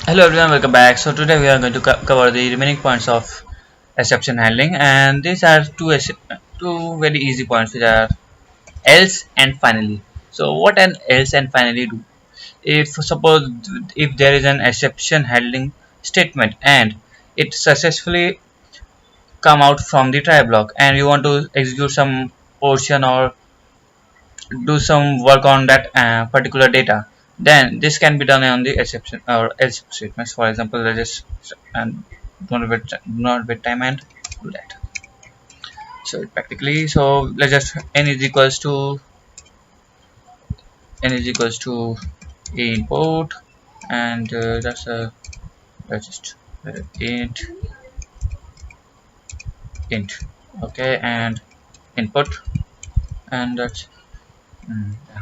Hello everyone, welcome back. So today we are going to cover the remaining points of exception handling, and these are two very easy points, which are else and finally. So what an else and finally do? If suppose if there is an exception handling statement and it successfully come out from the try block, and you want to execute some portion or do some work on that particular data, then this can be done on the exception or else statements. For example, let's just and not wait time and do that. So practically, so let's just n is equals to input, and that's a let's just int int okay, and input, and that's yeah,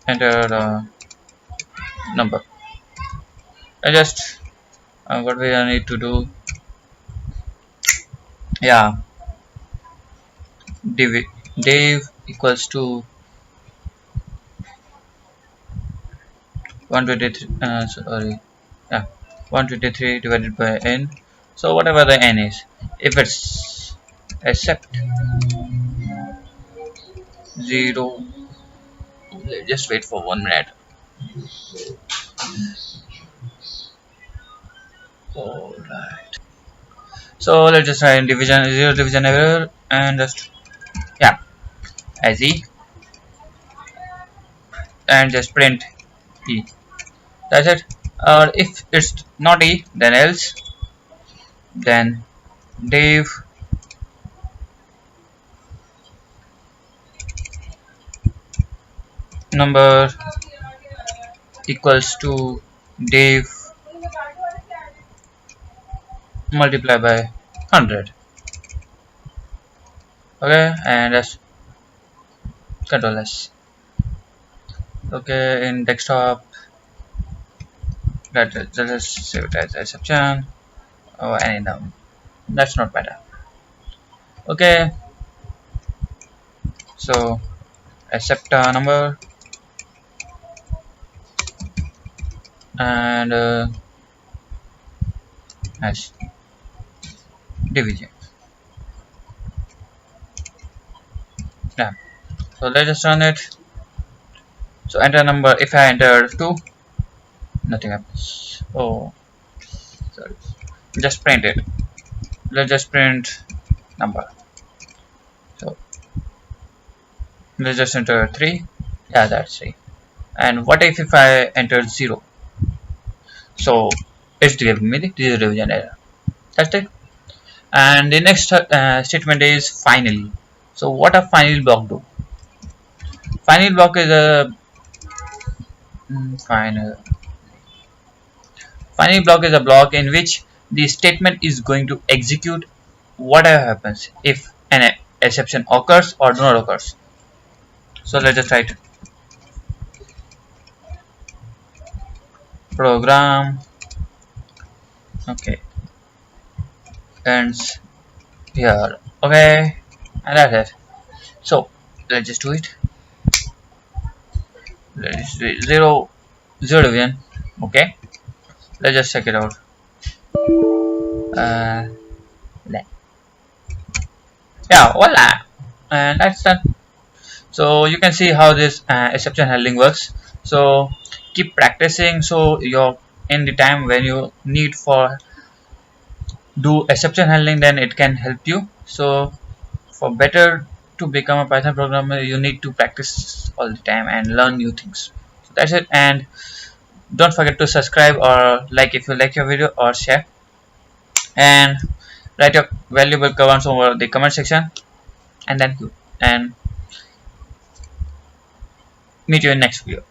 enter the number. I just what we need to do, yeah, div equals to 123 sorry, yeah, 123 divided by n. So whatever the n is, if it's except 0, just wait for 1 minute. Alright, so let's just try division, zero division error, and just yeah, as e, and just print e. That's it. Or if it's not e, then else, then div number equals to div multiply by 100. Okay, and that's control S. Okay, in desktop, let's just save it as exception or any num. That's not better. Okay, so accept number, and as division. Yeah, so let's just run it. So enter number. If I enter 2, nothing happens. Oh, sorry. Just print it. Let's just print number. So let's just enter 3. Yeah, that's 3. And what if I enter 0? So it's giving me the zero division error. That's it. And the next statement is finally. So what a final block do? Final block is a final block is a block in which the statement is going to execute whatever happens if an exception occurs or do not occurs. So let's just write program, okay, ends here, okay, and that's it. So let's just do it. Let's do zero division. Okay, let's just check it out. Yeah, voila, and that's done. So you can see how this exception handling works. So keep practicing, so you're in the time when you need for do exception handling, then it can help you. So for better to become a Python programmer, you need to practice all the time and learn new things. So that's it, and don't forget to subscribe or like if you like your video, or share, and write your valuable comments over the comment section, and thank you, and meet you in next video.